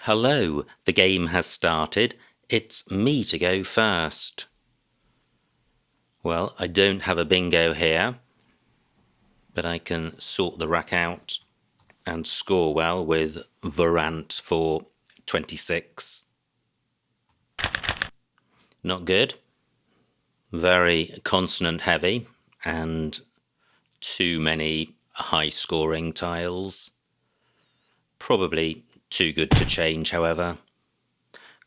Hello, the game has started. It's me to go first. Well, I don't have a bingo here, but I can sort the rack out and score well with Varant for 26. Not good. Very consonant heavy and too many high scoring tiles. Probably too good to change, however.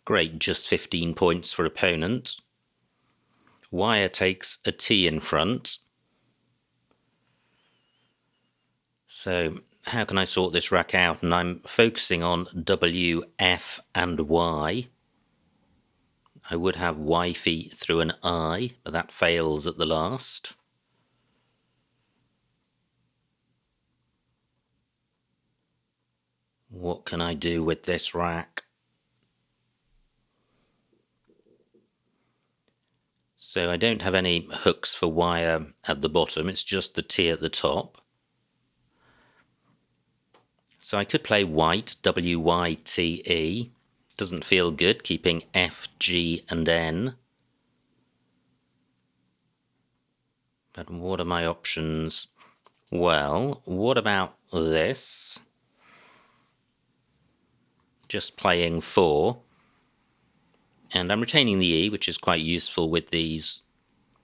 Great, just 15 points for opponent. Wire takes a T in front. So how can I sort this rack out? And I'm focusing on W, F and Y. I would have wifey through an I, but that fails at the last. What can I do with this rack? So I don't have any hooks for wire at the bottom, it's just the T at the top. So I could play white, W-Y-T-E. Doesn't feel good, keeping F, G and N. But what are my options? Well, what about this? Just playing 4. And I'm retaining the E, which is quite useful with these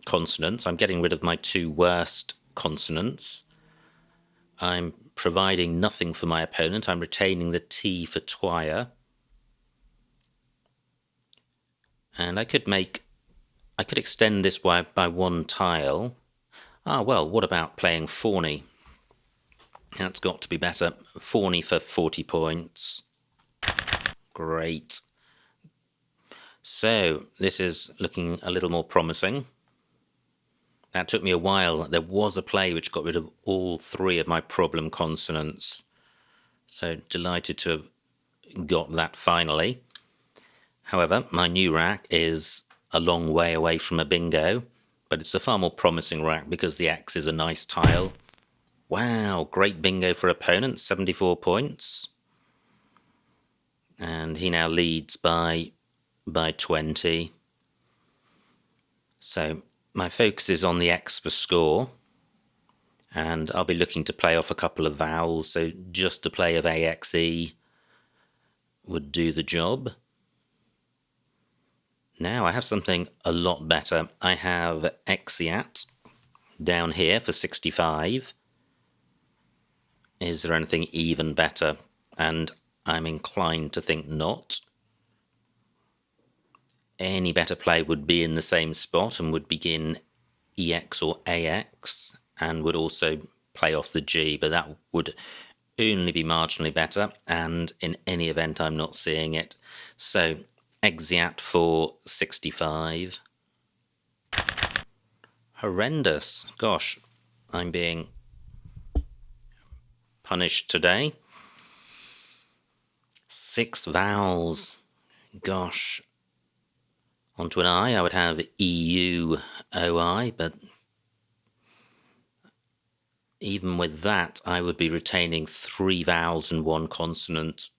consonants. I'm getting rid of my 2 worst consonants. I'm providing nothing for my opponent. I'm retaining the T for twire. And I could extend this by 1 tile. Well, what about playing fawny? That's got to be better. Fawny for 40 points. Great. So this is looking a little more promising. That took me a while. There was a play which got rid of all 3 of my problem consonants. So delighted to have got that finally. However, my new rack is a long way away from a bingo, but it's a far more promising rack because the X is a nice tile. Wow, great bingo for opponent, 74 points. And he now leads by 20. So my focus is on the X for score, and I'll be looking to play off a couple of vowels, so just a play of AXE would do the job. Now I have something a lot better. I have Exiat down here for 65. Is there anything even better? And I'm inclined to think not. Any better play would be in the same spot and would begin EX or AX and would also play off the G, but that would only be marginally better, and in any event I'm not seeing it. So Exiat for 65. Horrendous. Gosh, I'm being punished today. 6 vowels. Gosh. Onto an I would have EU, OI, but even with that, I would be retaining 3 vowels and 1 consonant.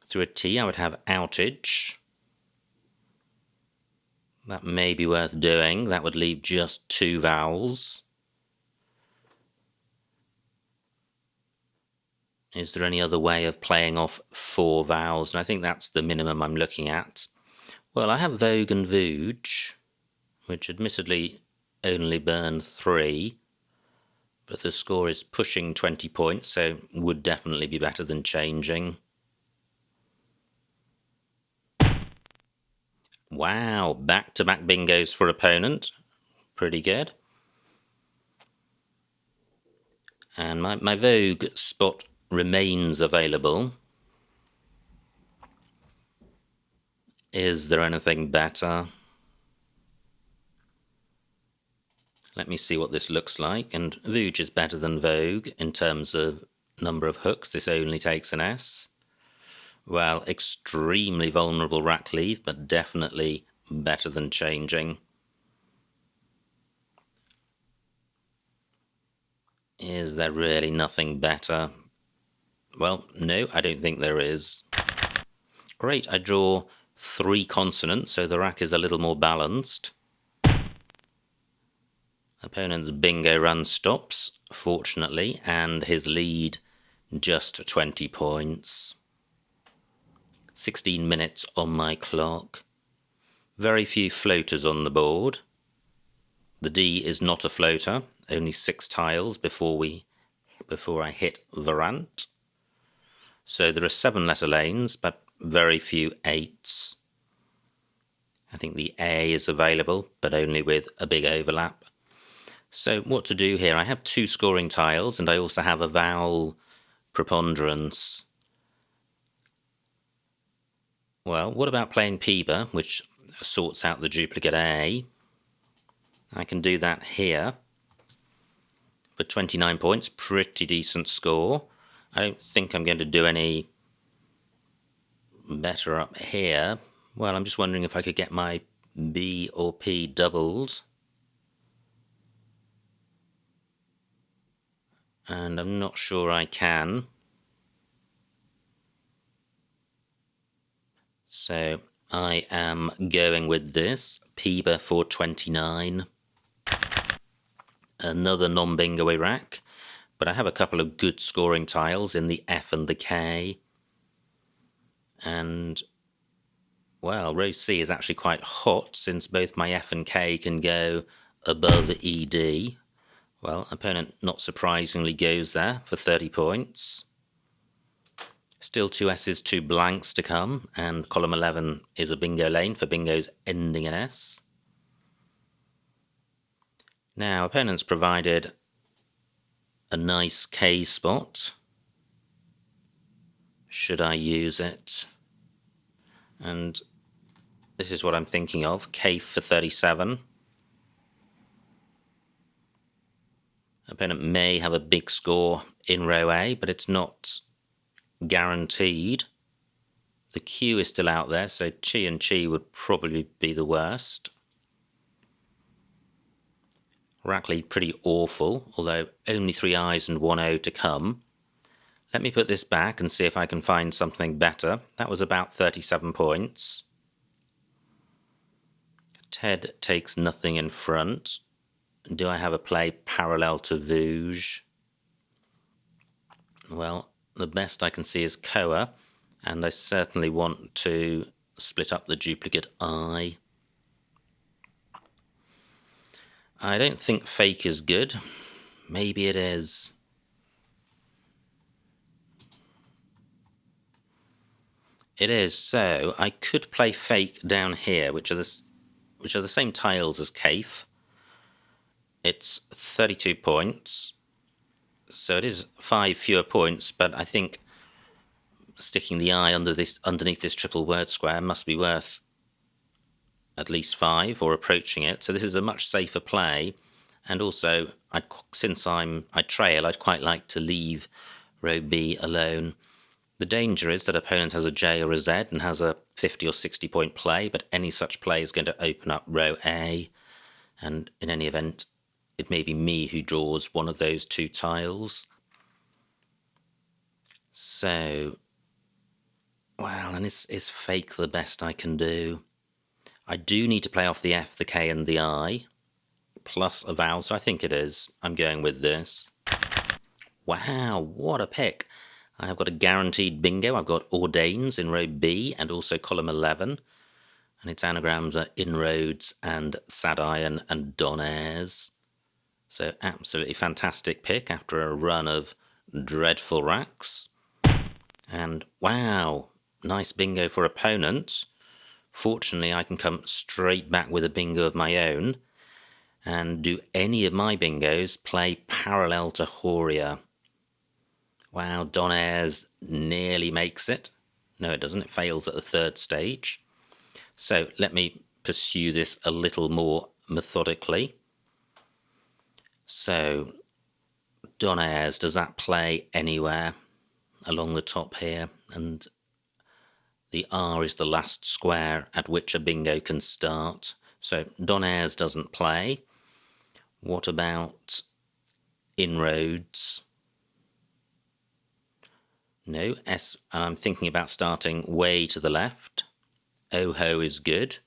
Through a T, I would have outage. That may be worth doing. That would leave just 2 vowels. Is there any other way of playing off 4 vowels? And I think that's the minimum I'm looking at. Well, I have Vogue and Vooge, which admittedly only burn 3, but the score is pushing 20 points, so would definitely be better than changing. Wow, back-to-back bingos for opponent. Pretty good. And my Vogue spot remains available. Is there anything better? Let me see what this looks like. And Vooge is better than Vogue in terms of number of hooks. This only takes an S. Well, extremely vulnerable rack leave, but definitely better than changing. Is there really nothing better? Well, no, I don't think there is. Great, I draw 3 consonants, so the rack is a little more balanced. Opponent's bingo run stops, fortunately, and his lead just 20 points. 16 minutes on my clock. Very few floaters on the board. The D is not a floater, only 6 tiles before I hit the rant. So there are 7 letter lanes, but very few 8s. I think the A is available, but only with a big overlap. So what to do here? I have 2 scoring tiles, and I also have a vowel preponderance. Well, what about playing Peeber, which sorts out the duplicate A? I can do that here for 29 points, pretty decent score. I don't think I'm going to do any better up here. Well, I'm just wondering if I could get my B or P doubled. And I'm not sure I can. So I am going with this. Peeber for 29. Another non-bingo rack. But I have a couple of good scoring tiles in the F and the K. And, well, row C is actually quite hot since both my F and K can go above ED. Well, opponent, not surprisingly, goes there for 30 points. Still 2 S's, 2 blanks to come, and column 11 is a bingo lane for bingos ending in S. Now, opponent's provided a nice K spot. Should I use it? And this is what I'm thinking of. K for 37. Opponent may have a big score in row A, but it's not guaranteed. The Q is still out there, so Chi and Chi would probably be the worst. Rack lead pretty awful, although only 3 I's and 1 O to come. Let me put this back and see if I can find something better. That was about 37 points. Ted takes nothing in front. Do I have a play parallel to Vouge? Well, the best I can see is Koa, and I certainly want to split up the duplicate I. I don't think fake is good. Maybe it is. It is, so I could play fake down here, which are the same tiles as Kaif. It's 32 points, so it is 5 fewer points, but I think sticking the I underneath this triple word square must be worth at least 5 or approaching it. So this is a much safer play, and also since I trail, I'd quite like to leave row B alone. The danger is that opponent has a J or a Z and has a 50 or 60 point play, but any such play is going to open up row A, and in any event, it may be me who draws one of those 2 tiles. So, well, and is fake the best I can do? I do need to play off the F, the K, and the I, plus a vowel, so I think it is. I'm going with this. Wow, what a pick. I've got a guaranteed bingo. I've got Ordains in row B and also column 11. And its anagrams are Inroads and Sad Iron and Donairs. So absolutely fantastic pick after a run of dreadful racks. And wow, nice bingo for opponent. Fortunately, I can come straight back with a bingo of my own. And do any of my bingos play parallel to Horia? Wow, Donairs nearly makes it. No, it doesn't. It fails at the 3rd stage. So let me pursue this a little more methodically. So, Donairs, does that play anywhere along the top here? And the R is the last square at which a bingo can start. So Donairs doesn't play. What about Inroads? No, S, and I'm thinking about starting way to the left. Oh-ho is good.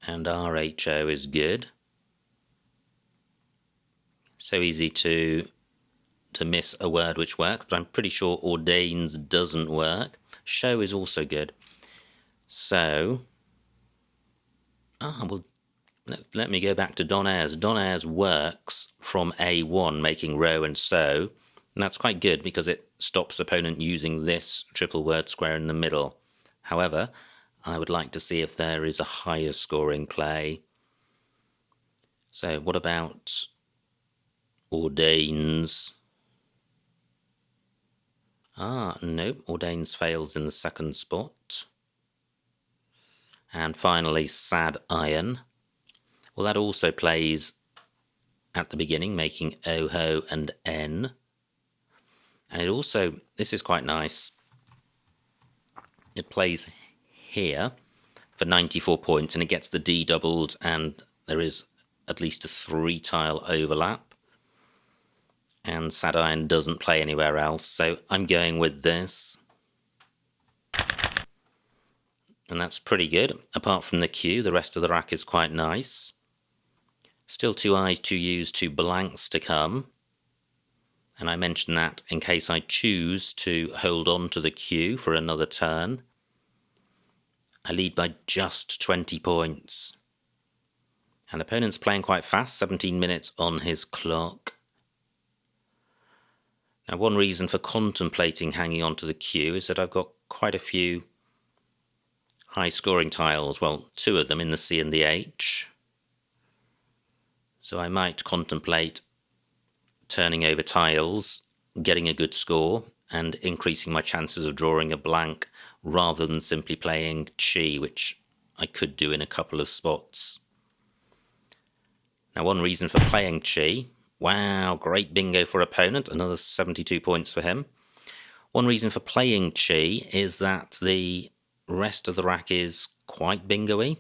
And RHO is good. So easy to miss a word which works, but I'm pretty sure ordains doesn't work. Show is also good. So, well, let me go back to Don Ayres. Don Ayres works from A1, making row and so, and that's quite good because it stops opponent using this triple word square in the middle. However, I would like to see if there is a higher scoring play. So what about ordains? Nope, ordains fails in the second spot. And finally, sad iron. Well, that also plays at the beginning, making O-ho and N. And it also, this is quite nice, it plays here for 94 points and it gets the D doubled and there is at least a 3-tile overlap. And sad iron doesn't play anywhere else, so I'm going with this. And that's pretty good. Apart from the Q, the rest of the rack is quite nice. Still 2 I's, 2 U's, 2 blanks to come. And I mention that in case I choose to hold on to the Q for another turn. I lead by just 20 points. And opponent's playing quite fast, 17 minutes on his clock. Now, one reason for contemplating hanging on to the Q is that I've got quite a few high-scoring tiles, well, 2 of them in the C and the H. So I might contemplate turning over tiles, getting a good score, and increasing my chances of drawing a blank rather than simply playing Chi, which I could do in a couple of spots. Now, one reason for playing Chi, wow, great bingo for opponent, another 72 points for him. One reason for playing Chi is that the rest of the rack is quite bingo-y.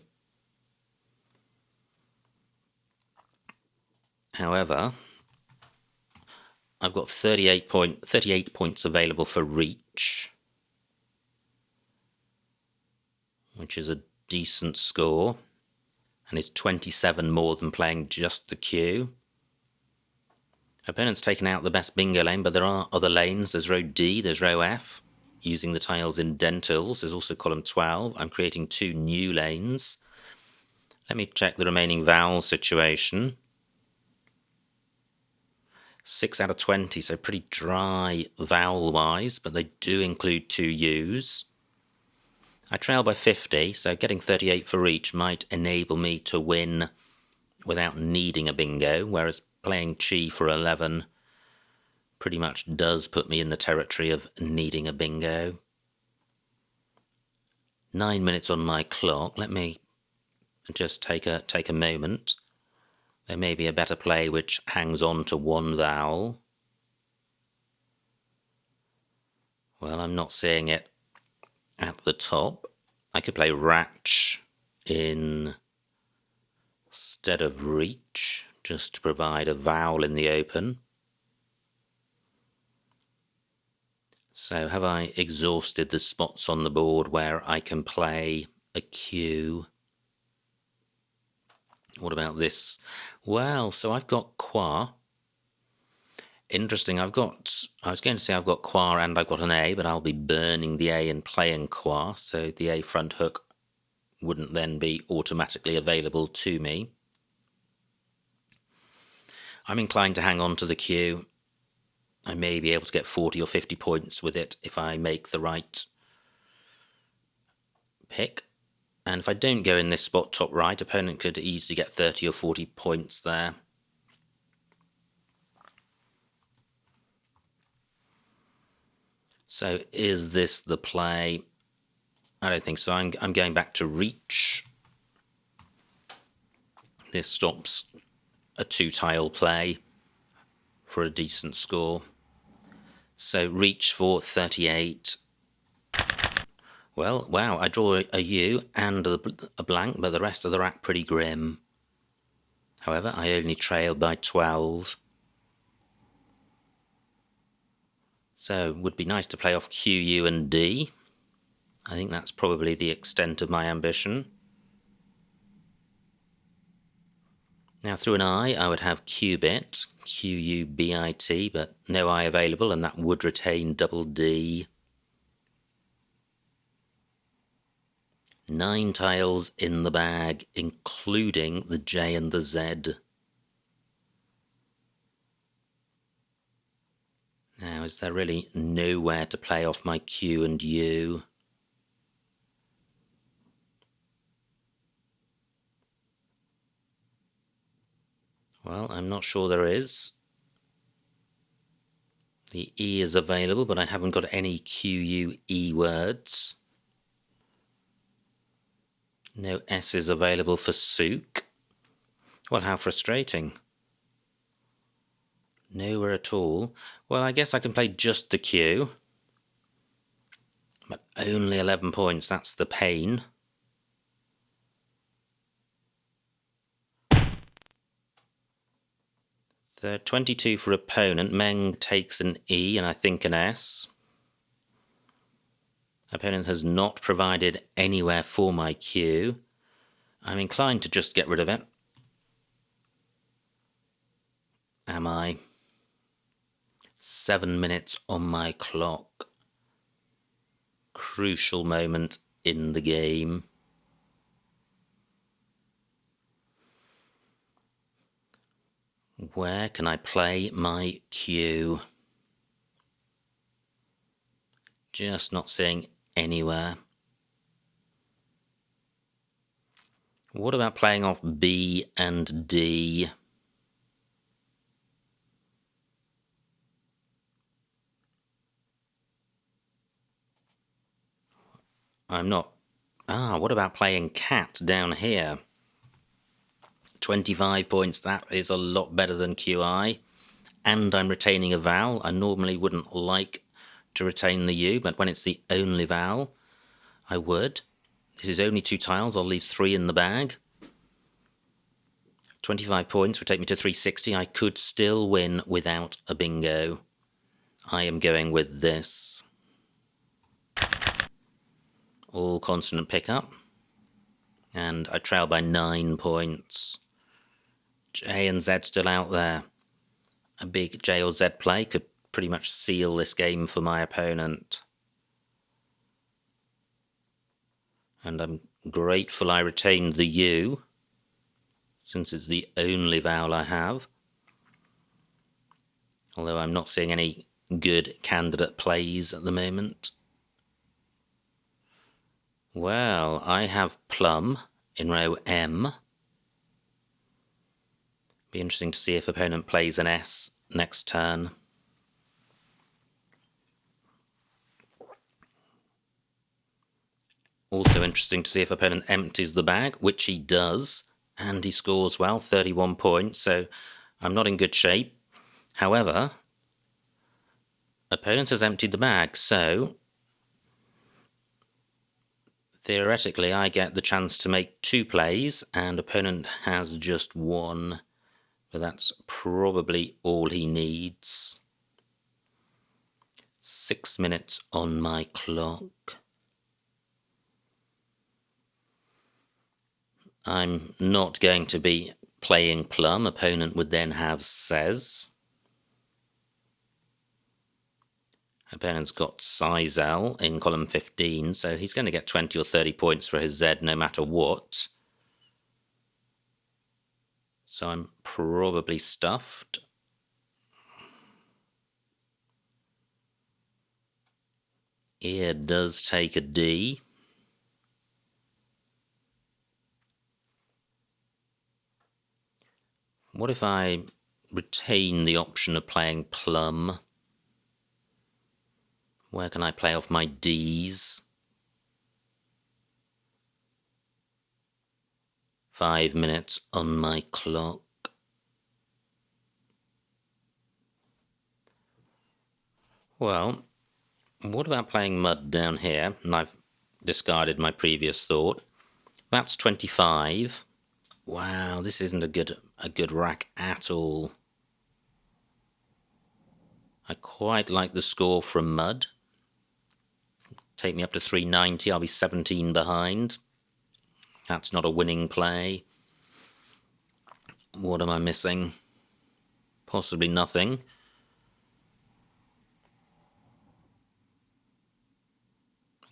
However, I've got 38 points available for reach, which is a decent score, and is 27 more than playing just the Q. Opponent's taken out the best bingo lane, but there are other lanes. There's row D, there's row F, using the tiles in dentals. There's also column 12. I'm creating 2 new lanes. Let me check the remaining vowel situation. 6 out of 20, so pretty dry vowel-wise, but they do include 2 U's. I trail by 50, so getting 38 for each might enable me to win without needing a bingo, whereas playing Chi for 11 pretty much does put me in the territory of needing a bingo. 9 minutes on my clock. Let me just take a moment. There may be a better play which hangs on to 1 vowel. Well, I'm not seeing it at the top. I could play ratch instead of reach, just to provide a vowel in the open. So have I exhausted the spots on the board where I can play a Q? What about this? Well, so I've got qua. Interesting, I was going to say I've got qua and I've got an A, but I'll be burning the A and playing qua, so the A front hook wouldn't then be automatically available to me. I'm inclined to hang on to the Q. I may be able to get 40 or 50 points with it if I make the right pick. And if I don't go in this spot top right, opponent could easily get 30 or 40 points there. So is this the play? I don't think so. I'm going back to reach. This stops a 2-tile play for a decent score. So reach for 38. Well, wow, I draw a U and a blank, but the rest of the rack pretty grim. However, I only trail by 12. So it would be nice to play off Q, U and D. I think that's probably the extent of my ambition. Now through an I would have Qubit, Q-U-B-I-T, but no I available, and that would retain double D. 9 tiles in the bag, including the J and the Z. Now, is there really nowhere to play off my Q and U? Well, I'm not sure there is. The E is available, but I haven't got any Q-U-E words. No S is available for souk. Well, how frustrating. Nowhere at all. Well, I guess I can play just the Q. But only 11 points, that's the pain. The 22 for opponent. Meng takes an E and I think an S. Opponent has not provided anywhere for my Q. I'm inclined to just get rid of it. Am I? 7 minutes on my clock. Crucial moment in the game. Where can I play my Q? Just not seeing anywhere. What about playing off B and D? I'm not... what about playing cat down here? 25 points, that is a lot better than QI. And I'm retaining a vowel. I normally wouldn't like to retain the U, but when it's the only vowel, I would. This is only 2 tiles, I'll leave 3 in the bag. 25 points would take me to 360. I could still win without a bingo. I am going with this. All consonant pickup. And I trail by 9 points. J and Z still out there. A big J or Z play could pretty much seal this game for my opponent. And I'm grateful I retained the U, since it's the only vowel I have. Although I'm not seeing any good candidate plays at the moment. Well, I have plum in row M. Be interesting to see if opponent plays an S next turn. Also interesting to see if opponent empties the bag, which he does, and he scores well, 31 points, so I'm not in good shape. However, opponent has emptied the bag, so theoretically I get the chance to make 2 plays, and opponent has just 1, but that's probably all he needs. 6 minutes on my clock. I'm not going to be playing plum. Opponent would then have says. Opponent's got Sizel in column 15, so he's going to get 20 or 30 points for his Z no matter what. So I'm probably stuffed. Ear does take a D. What if I retain the option of playing plum? Where can I play off my Ds? 5 minutes on my clock. Well, what about playing mud down here? And I've discarded my previous thought. That's 25. Wow, this isn't a good rack at all. I quite like the score from Mud. Take me up to 390, I'll be 17 behind. That's not a winning play. What am I missing? Possibly nothing.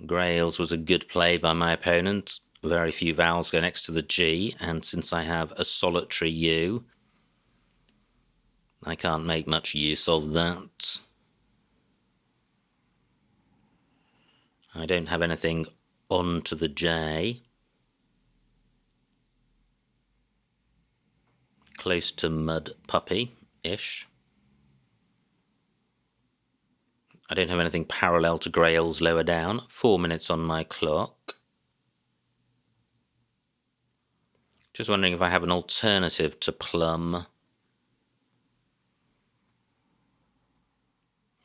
Grails was a good play by my opponent. Very few vowels go next to the G, and since I have a solitary U, I can't make much use of that. I don't have anything on to the J. Close to Mud Puppy-ish. I don't have anything parallel to Grails lower down. 4 minutes on my clock. Just wondering if I have an alternative to Plum.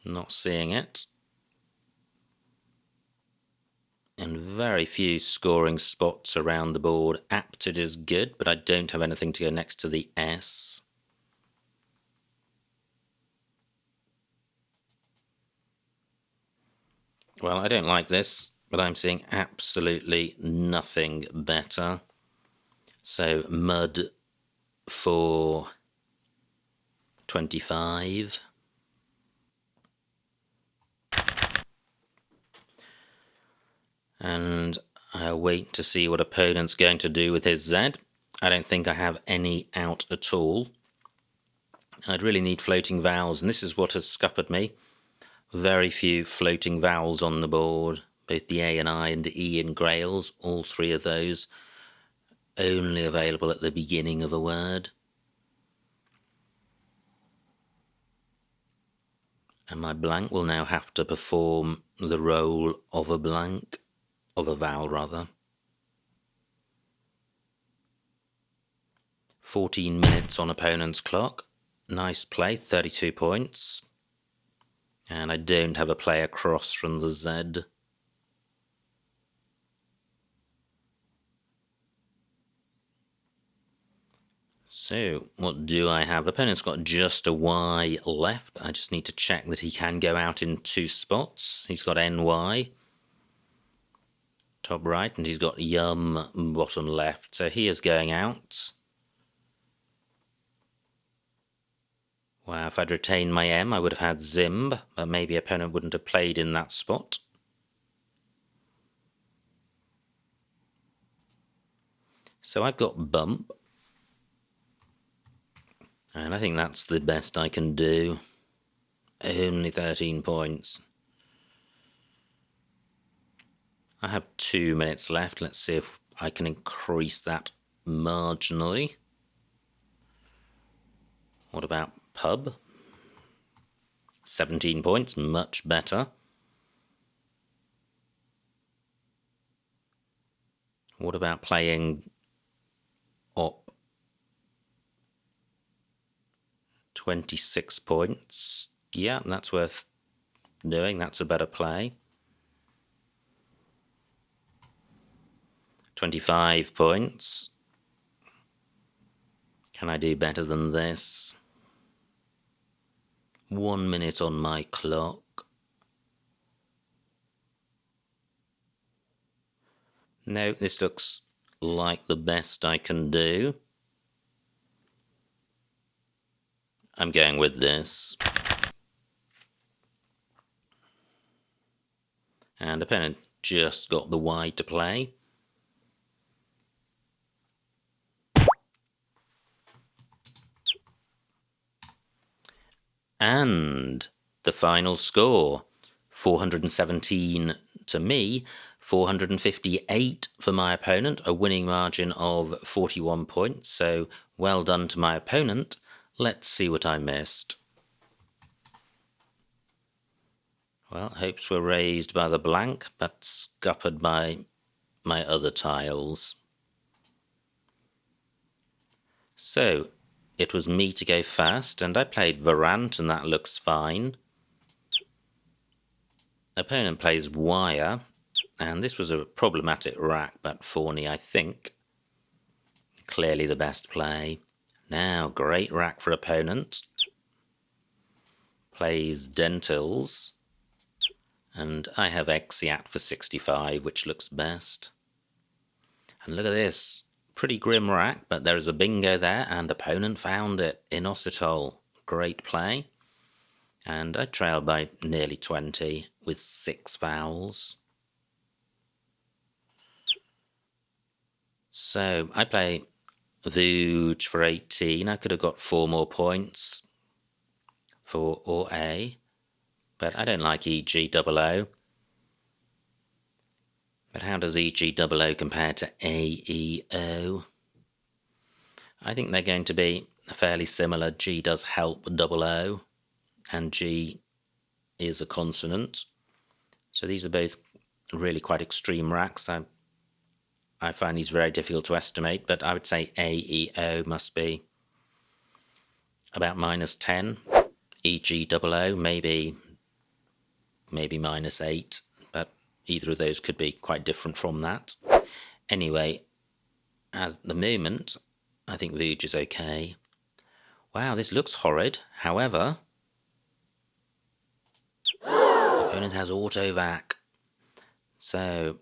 Not seeing it. And very few scoring spots around the board. Apted is good, but I don't have anything to go next to the S. Well, I don't like this, but I'm seeing absolutely nothing better. So Mud for 25. And I'll wait to see what opponent's going to do with his Z. I don't think I have any out at all. I'd really need floating vowels, and this is what has scuppered me. Very few floating vowels on the board. Both the A and I and E in Grails, all three of those only available at the beginning of a word. And my blank will now have to perform the role of a blank, of a vowel rather. 14 minutes on opponent's clock. Nice play, 32 points. And I don't have a play across from the Z. So, what do I have? Opponent's got just a Y left. I just need to check that he can go out in 2 spots. He's got NY, top right, and he's got Yum, bottom left. So he is going out. Wow, if I'd retained my M, I would have had Zimb, but maybe opponent wouldn't have played in that spot. So I've got Bump. And I think that's the best I can do. Only 13 points. I have 2 minutes left. Let's see if I can increase that marginally. What about Pub? 17 points, much better. What about playing Op? 26 points. Yeah, that's worth doing. That's a better play. 25 points. Can I do better than this? 1 minute on my clock. No, this looks like the best I can do. I'm going with this. And opponent just got the Y to play. And the final score, 417 to me, 458 for my opponent, a winning margin of 41 points. So well done to my opponent. Let's see what I missed. Well, hopes were raised by the blank, but scuppered by my other tiles. So it was me to go first, and I played Varant, and that looks fine. Opponent plays Wire, and this was a problematic rack, but Fawny, I think. Clearly the best play. Now, great rack for opponent. plays dentils, and I have Exiat for 65, which looks best. And look at this, pretty grim rack, but there is a bingo there, and opponent found it. Inositol, great play. And I trailed by nearly 20 with 6 vowels. So I play Vuj for 18. I could have got 4 more points for or A, but I don't like EG00. But how does EG00 compare to AEO? I think they're going to be fairly similar. G does help O, and G is a consonant. So these are both really quite extreme racks. I find these very difficult to estimate, but I would say AEO must be about -10. EG00 maybe -8, but either of those could be quite different from that. Anyway, at the moment, I think Vuj is okay. Wow, this looks horrid. However, the opponent has Autovac. So,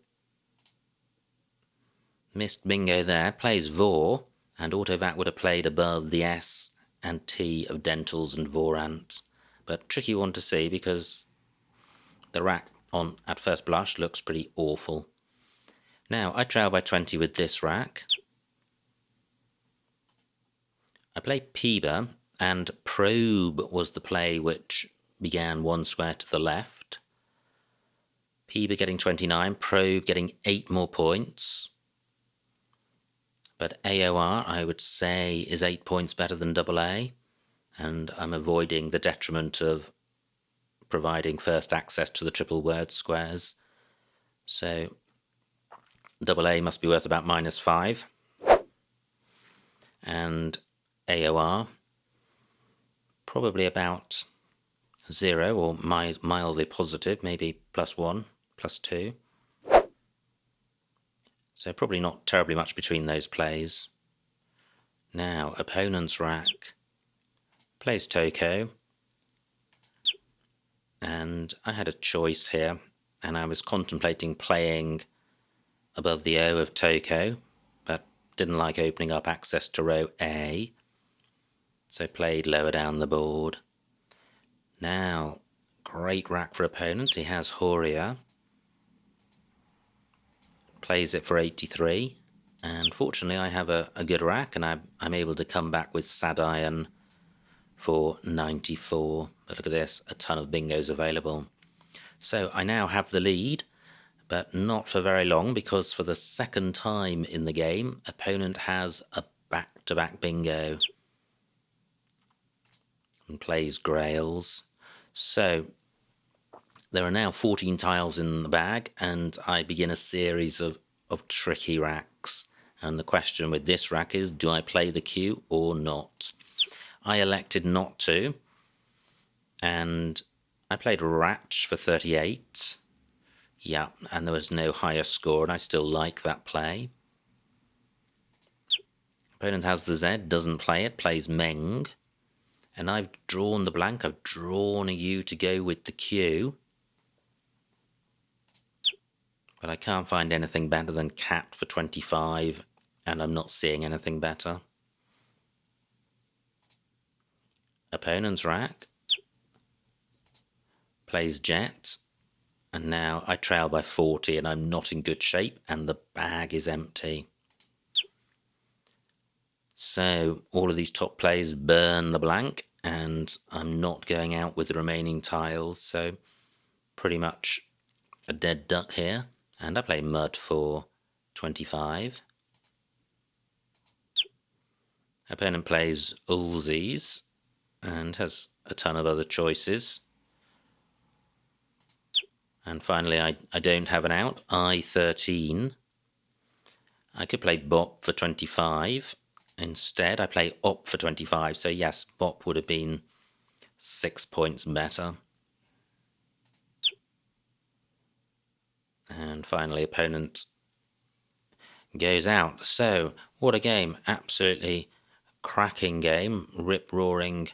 missed bingo there. Plays Vor, and Autovac would have played above the S and T of Dentals and Vorant. But tricky one to see because the rack on at first blush looks pretty awful. Now, I trail by 20 with this rack. I play Peeba, and Probe was the play which began 1 square to the left. Peeba getting 29, Probe getting 8 more points. But AOR, I would say, is 8 points better than AA, and I'm avoiding the detriment of providing first access to the triple word squares. So AA must be worth about -5. And AOR, probably about 0 or mildly positive, maybe +1, +2. So probably not terribly much between those plays. Now, opponent's rack plays Toko, and I had a choice here, and I was contemplating playing above the O of Toko, but didn't like opening up access to row A, so played lower down the board. Now, great rack for opponent. He has Horia, plays it for 83, and fortunately I have a good rack, and I'm able to come back with Sad Iron for 94. But look at this, a ton of bingos available. So I now have the lead, but not for very long, because for the second time in the game, opponent has a back-to-back bingo and plays Grails. So there are now 14 tiles in the bag, and I begin a series of tricky racks. And the question with this rack is, do I play the cue or not? I elected not to, and I played Ratch for 38. Yeah, and there was no higher score, and I still like that play. Opponent has the Z, doesn't play it, plays Meng. And I've drawn the blank, I've drawn a U to go with the Q. But I can't find anything better than Cat for 25, and I'm not seeing anything better. Opponent's rack plays Jet, and now I trail by 40, and I'm not in good shape, and the bag is empty. So all of these top plays burn the blank, and I'm not going out with the remaining tiles, so pretty much a dead duck here. And I play Mud for 25. Opponent plays Ulzis and has a ton of other choices. And finally, I don't have an out. I13. I could play Bop for 25. Instead, I play Op for 25. So yes, Bop would have been 6 points better. And finally, opponent goes out. So, what a game. Absolutely cracking game. Rip-roaring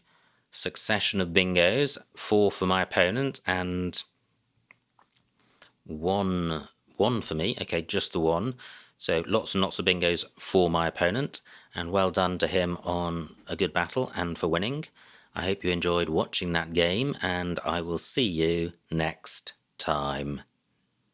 succession of bingos, 4 for my opponent and one for me. Okay, just the one. So lots and lots of bingos for my opponent, and well done to him on a good battle and for winning. I hope you enjoyed watching that game, and I will see you next time.